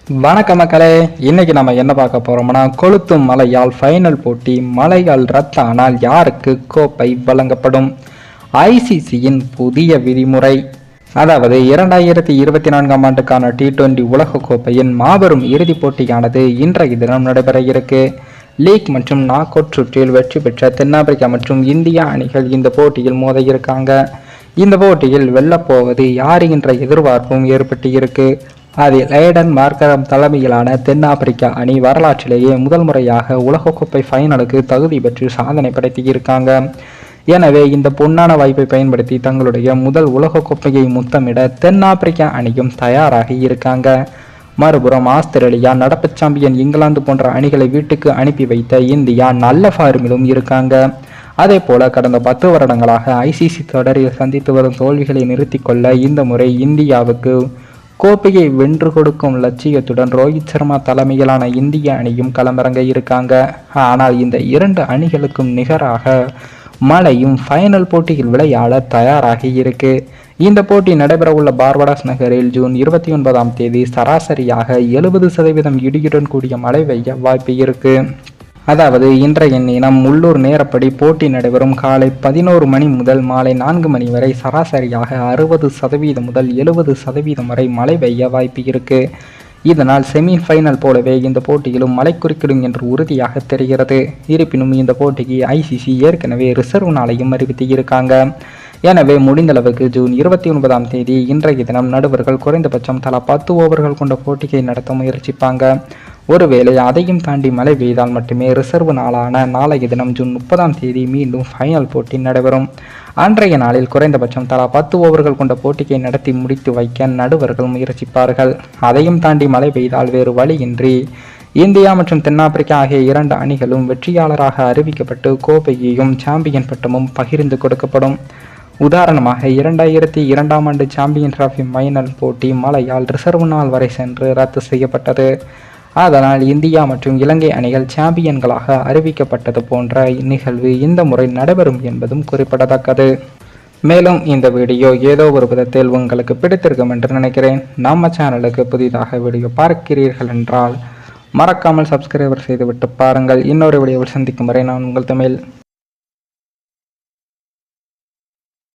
வணக்கம் மக்களே. இன்னைக்கு நம்ம என்ன பார்க்க போறோம்னா, கொளுத்தும் மழையால் ஃபைனல் போட்டி மழையால் ரத்து ஆனால் யாருக்கு கோப்பை வழங்கப்படும்? ஐசிசியின் புதிய விதிமுறை. அதாவது 2024 ஆண்டுக்கான T20 உலக கோப்பையின் மாபெரும் இறுதிப் போட்டியானது இன்றைய தினம் நடைபெற இருக்கு. லீக் மற்றும் நாக் அவுட் சுற்றில் வெற்றி பெற்ற தென்னாப்பிரிக்கா மற்றும் இந்தியா அணிகள் இந்த போட்டியில் மோத இருக்காங்க. இந்த போட்டியில் வெல்லப்போவது யார் என்ற எதிர்பார்ப்பும் ஏற்பட்டு இருக்கு. அதில் ஏடன் மார்கரம் தலைமையிலான தென்னாப்பிரிக்கா அணி வரலாற்றிலேயே முதல் முறையாக உலகக்கோப்பை ஃபைனலுக்கு தகுதி பெற்று சாதனை படைத்திருக்காங்க. எனவே இந்த பொன்னான வாய்ப்பை பயன்படுத்தி தங்களுடைய முதல் உலகக்கோப்பையை முத்தமிட தென்னாப்பிரிக்கா அணியும் தயாராகி இருக்காங்க. மறுபுறம் ஆஸ்திரேலியா, நடப்பு சாம்பியன் இங்கிலாந்து போன்ற அணிகளை வீட்டுக்கு அனுப்பி வைத்த இந்தியா நல்ல ஃபார்மிலும் இருக்காங்க. அதே போல கடந்த 10 வருடங்களாக ஐசிசி தொடரில் சந்தித்து வரும் தோல்விகளை நிறுத்தி கொள்ள இந்த முறை இந்தியாவுக்கு கோப்பையை வென்று கொடுக்கும் லட்சியத்துடன் ரோஹித் சர்மா தலைமையிலான இந்திய அணியும் களமிறங்க இருக்காங்க. ஆனால் இந்த இரண்டு அணிகளுக்கும் நிகராக மழையும் ஃபைனல் போட்டியில் விளையாட தயாராகி இருக்கு. இந்த போட்டி நடைபெறவுள்ள பார்படாஸ் நகரில் ஜூன் 29 சராசரியாக 70% இடியுடன் கூடிய மழை பெய்ய வாய்ப்பு இருக்கு. அதாவது இன்றைய தினம் உள்ளூர் நேரப்படி போட்டி நடைபெறும் காலை 11 மணி முதல் மாலை 4 மணி வரை சராசரியாக 60% முதல் 70% வரை மழை பெய்ய வாய்ப்பு இருக்கு. இதனால் செமி ஃபைனல் போலவே இந்த போட்டியிலும் மழை குறிக்கிடும் என்று உறுதியாக தெரிகிறது. இருப்பினும் இந்த போட்டிக்கு ஐசிசி ஏற்கனவே ரிசர்வ் நாளையும் அறிவித்து இருக்காங்க. எனவே முடிந்தளவுக்கு ஜூன் 29 இன்றைய தினம் நடுவர்கள் குறைந்தபட்சம் தலா 10 ஓவர்கள் கொண்ட போட்டியை நடத்த முயற்சிப்பாங்க. ஒருவேளை அதையும் தாண்டி மழை பெய்தால் மட்டுமே ரிசர்வ் நாளான நாளைய தினம் ஜூன் 30 மீண்டும் ஃபைனல் போட்டி நடைபெறும். அன்றைய நாளில் குறைந்தபட்சம் தலா 10 ஓவர்கள் கொண்ட போட்டியை நடத்தி முடித்து வைக்க நடுவர்கள் முயற்சிப்பார்கள். அதையும் தாண்டி மழை பெய்தால் வேறு வழியின்றி இந்தியா மற்றும் தென்னாப்பிரிக்கா ஆகிய இரண்டு அணிகளும் வெற்றியாளராக அறிவிக்கப்பட்டு கோப்பையையும் சாம்பியன் பட்டமும் பகிர்ந்து கொடுக்கப்படும். உதாரணமாக 2002 ஆண்டு சாம்பியன் டிராபி ஃபைனல் போட்டி மழையால் ரிசர்வ் நாள் வரை சென்று ரத்து செய்யப்பட்டது. அதனால் இந்தியா மற்றும் இலங்கை அணிகள் சாம்பியன்களாக அறிவிக்கப்பட்டது போன்ற நிகழ்வு இந்த முறை நடைபெறும் என்பதும் குறிப்பிடத்தக்கது. மேலும் இந்த வீடியோ ஏதோ ஒரு விதத்தில் உங்களுக்கு பிடித்திருக்கும் என்று நினைக்கிறேன். நம்ம சேனலுக்கு புதிதாக வீடியோ பார்க்கிறீர்கள் என்றால் மறக்காமல் சப்ஸ்கிரைபர் செய்துவிட்டு பாருங்கள். இன்னொரு வீடியோவில் சந்திக்கும் வரை நான் உங்கள் தமிழ்.